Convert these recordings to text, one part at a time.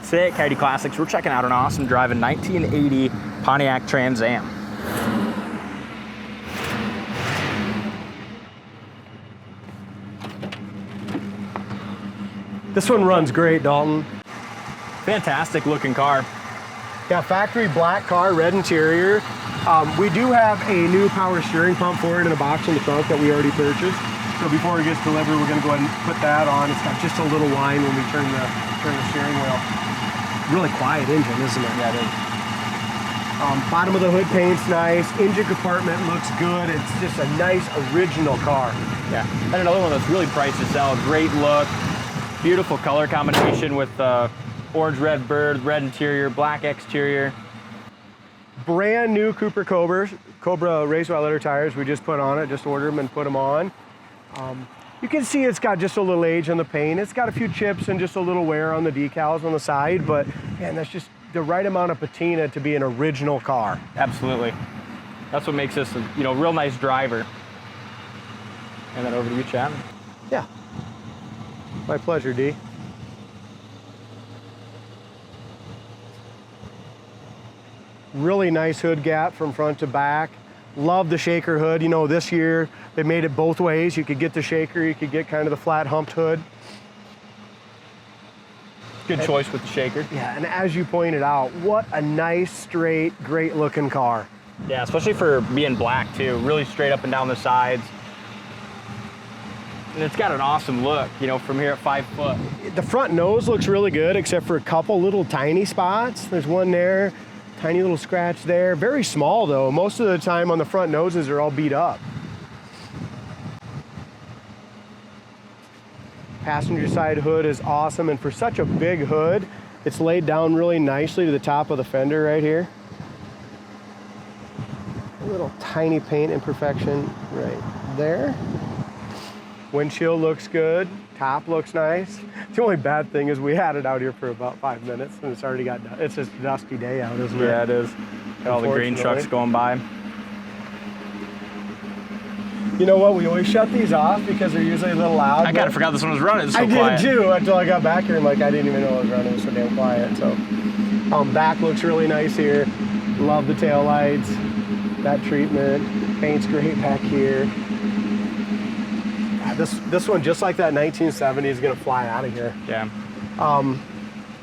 Today at Coyote Classics, we're checking out an awesome driving 1980 Pontiac Trans-Am. This one runs great, Dalton. Fantastic looking car. Yeah, factory black car, red interior. We do have a new power steering pump for it in a box in the trunk that we already purchased. So before it gets delivered, we're going to go ahead and put that on. It's got just a little whine when we turn the steering wheel. Really quiet engine, isn't it? Yeah, it is. Bottom of the hood paint's nice. Engine compartment looks good. It's just a nice original car. Yeah, and another one that's really priced to sell. Great look, beautiful color combination with orange red bird, red interior, black exterior. Brand new Cooper Cobra race wide letter tires we just put on it. Just ordered them and put them on. You can see it's got just a little age on the paint. It's got a few chips and just a little wear on the decals on the side, but man, that's just the right amount of patina to be an original car. Absolutely. That's what makes this a real nice driver. And then over to you, Chad. Yeah. My pleasure, D. Really nice hood gap from front to back. Love the shaker hood. You know, this year they made it both ways. You could get the shaker, you could get kind of the flat humped hood. Good choice with the shaker. Yeah, and as you pointed out, what a nice, straight, great looking car. Yeah, especially for being black too. Really straight up and down the sides. And it's got an awesome look, from here at 5 foot. The front nose looks really good, except for a couple little tiny spots. There's one there. Tiny little scratch there. Very small though. Most of the time on the front noses are all beat up. Passenger side hood is awesome, and for such a big hood, it's laid down really nicely to the top of the fender right here. A little tiny paint imperfection right there. Windshield looks good. Top looks nice. The only bad thing is we had it out here for about 5 minutes and it's already got, it's just a dusty day out, isn't it? Yeah, it is. Got all the green trucks going by. You know what? We always shut these off because they're usually a little loud. I kind of forgot this one was running. It's so quiet. I did too until I got back here. I'm like, I didn't even know it was running. It was so damn quiet. So, back looks really nice here. Love the tail lights. That treatment. Paint's great back here. This one, just like that 1970, is gonna fly out of here. Yeah.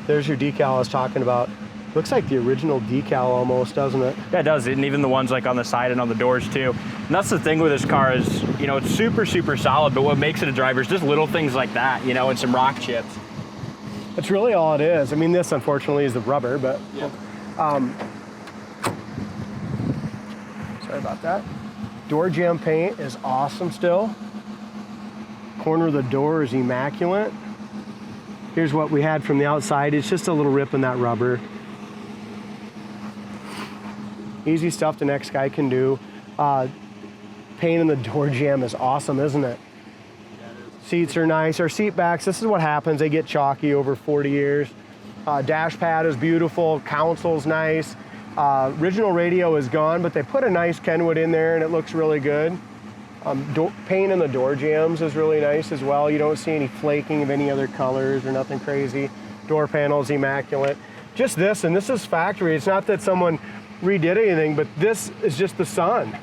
There's your decal I was talking about. Looks like the original decal almost, doesn't it? Yeah, it does. And even the ones like on the side and on the doors too. And that's the thing with this car is, it's super, super solid, but what makes it a driver is just little things like that, and some rock chips. That's really all it is. I mean, this unfortunately is the rubber, but yeah. Sorry about that. Door jamb paint is awesome still. Corner of the door is immaculate. Here's what we had from the outside. It's just a little rip in that rubber. Easy stuff the next guy can do. Paint in the door jamb is awesome, isn't it? Yeah, it is. Seats are nice. Our seat backs, this is what happens. They get chalky over 40 years. Dash pad is beautiful. Console's nice. Original radio is gone, but they put a nice Kenwood in there and it looks really good. Paint in the door jambs is really nice as well. You don't see any flaking of any other colors or nothing crazy. Door panel's immaculate. Just this, and this is factory. It's not that someone redid anything, but this is just the sun,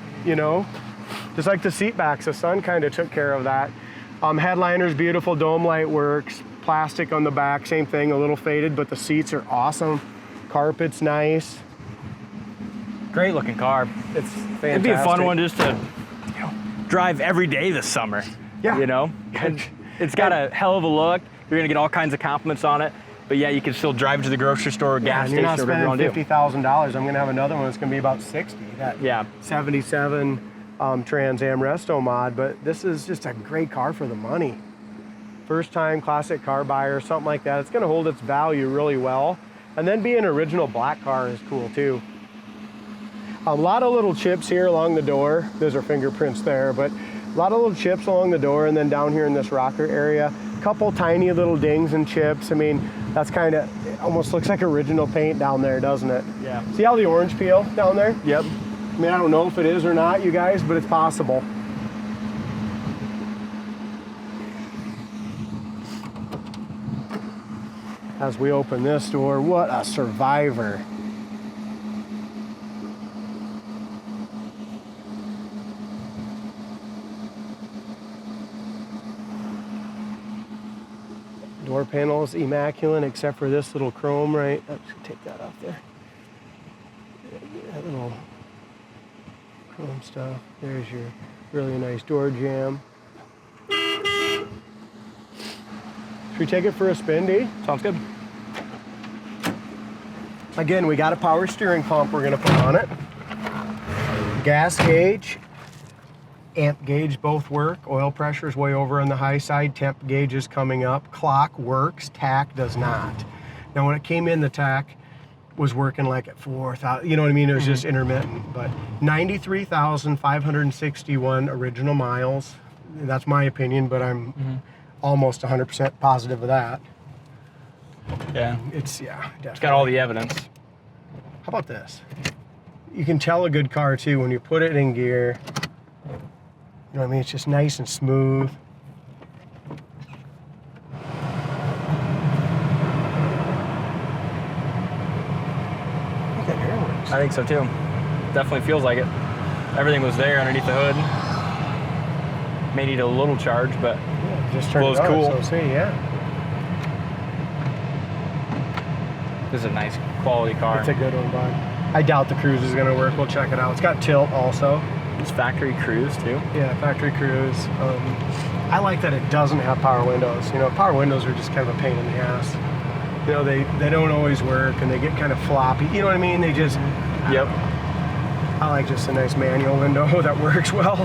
Just like the seat backs, the sun kind of took care of that. Headliner's beautiful, dome light works. Plastic on the back, same thing, a little faded, but the seats are awesome. Carpet's nice. Great looking car. It's fantastic. It'd be a fun one just to drive every day this summer. Yeah. And it's got a hell of a look. You're gonna get all kinds of compliments on it. But yeah, you can still drive to the grocery store or gas station or whatever you want to do. $50,000. I'm gonna have another one that's gonna be about 60. Yeah. 77 Trans-Am resto mod, but this is just a great car for the money. First time classic car buyer, something like that. It's gonna hold its value really well. And then being an original black car is cool too. A lot of little chips here along the door. Those are fingerprints there, but a lot of little chips along the door, and then down here in this rocker area, a couple tiny little dings and chips. I mean, that's kind of, it almost looks like original paint down there, doesn't it? Yeah. See how the orange peel down there? Yep. I mean, I don't know if it is or not, you guys, but it's possible. as we open this door. What a survivor. Door panel is immaculate except for this little chrome right. Let's take that off there. That little chrome stuff. There's your really nice door jamb. Should we take it for a spin, D? Sounds good. Again, we got a power steering pump we're gonna put on it. Gas gauge, amp gauge both work. Oil pressure is way over on the high side. Temp gauge is coming up. Clock works, tack does not. Now when it came in, the tack was working like at 4,000, you know what I mean? It was just intermittent, but 93,561 original miles. That's my opinion, but I'm almost 100% positive of that. Yeah. It's, yeah, definitely. It's got all the evidence. How about this? You can tell a good car too when you put it in gear. You know what I mean? It's just nice and smooth. I think that air works. I think so too. Definitely feels like it. Everything was there underneath the hood. May need a little charge, but Yeah, just turn blows it on, cool. so see, yeah. This is a nice quality car. It's a good one, bud. I doubt the cruise is gonna work. We'll check it out. It's got tilt also. It's factory cruise too. Yeah, factory cruise. I like that it doesn't have power windows. You know, power windows are just kind of a pain in the ass. You know, they don't always work and they get kind of floppy. You know what I mean? They just, Yep. I like just a nice manual window that works well.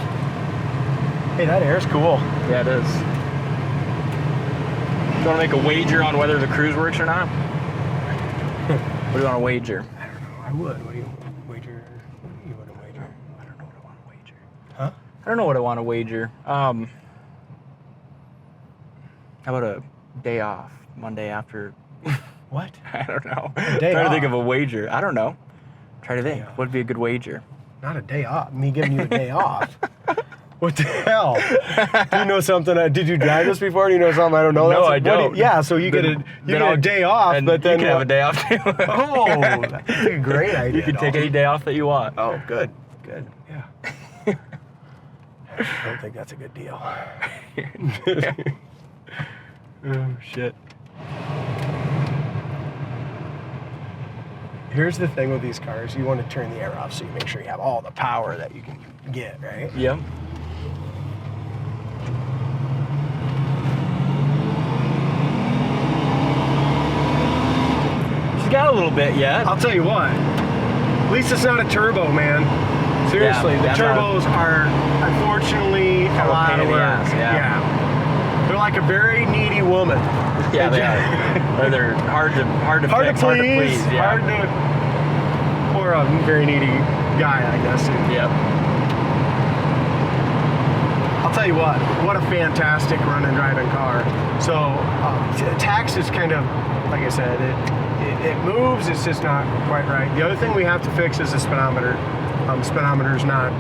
Hey, that air's cool. Yeah, it is. You want to make a wager on whether the cruise works or not? What do you want to wager? I don't know. I would. What do you wager? You wouldn't wager. I don't know what I want to wager. Huh? I don't know what I want to wager. How about a day off Monday after? What? I don't know. day Trying to think off? of a wager. I don't know. Try to think. off. What would be a good wager? Not a day off. Me giving you a day off. What the hell? Do you know something? Did you drive this before? Do you know something I don't know? No, I don't. Yeah, so you get a day off, and but then you can have a day off too. Oh, that's a great idea. You can take any day off that you want. Oh, good, good. Yeah. I don't think that's a good deal. Oh shit. Here's the thing with these cars: you want to turn the air off so you make sure you have all the power that you can get, right? Yep. She's got a little bit yet. I'll tell you what. At least it's not a turbo, man. Seriously, Yeah, the that's turbos are unfortunately a lot pain of in the work. ass, yeah. They're like a very needy woman. Yeah, they are. Or they're hard to fix, hard to please. Yeah. Hard to, or a very needy guy, I guess. Yep. I'll tell you what a fantastic run and driving car. So tax is kind of, like I said, it moves, it's just not quite right. The other thing we have to fix is the speedometer. Speedometer's not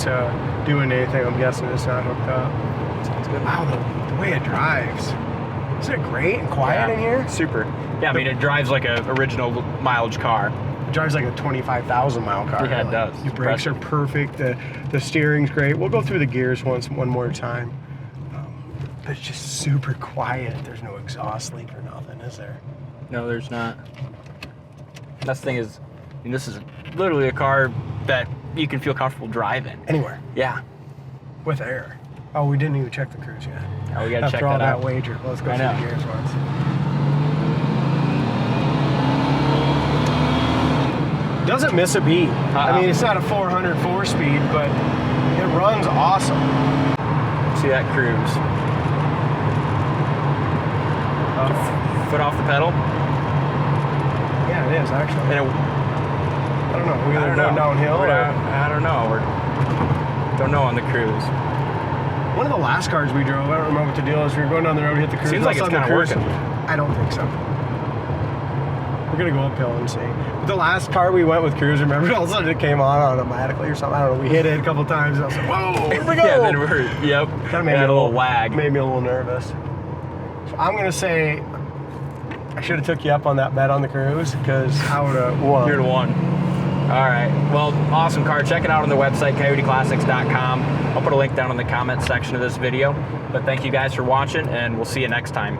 doing anything. I'm guessing it's not hooked up. Sounds good. Wow, the way it drives. Isn't it great and quiet in here? Super. Yeah, I mean, it drives like an original mileage car. It drives like a 25,000 mile car. Yeah, it does. Your brakes are perfect. The steering's great. We'll go through the gears one more time. But it's just super quiet. There's no exhaust leak or nothing, is there? No, there's not. That's the thing is, I mean, this is literally a car that you can feel comfortable driving. Anywhere. Yeah. With air. Oh, we didn't even check the cruise yet. Oh, we gotta check After all that that out. wager. Let's go I through know. the gears once. Doesn't miss a beat. I mean, it's not a 404 speed, but it runs awesome. See that cruise. Foot off the pedal. Yeah, it is actually. And it, I don't know. We're I don't going know. downhill. I don't know. Don't know on the cruise. One of the last cars we drove, I don't remember what the deal is. We were going down the road, hit the cruise. Seems like all it's of a kinda sudden the working. I don't think so. We're gonna go uphill and see. But the last car we went with cruise, remember, all of a sudden it came on automatically or something. I don't know. We hit it a couple times. And I was like, whoa, here we go. Yeah, then we're, yep. Kind of made me a little wag. Made me a little nervous. So I'm gonna say I should have took you up on that bet on the Cruise because I would have won. You're the one. All right. Well, awesome car. Check it out on the website, coyoteclassics.com. I'll put a link down in the comments section of this video. But thank you guys for watching, and we'll see you next time.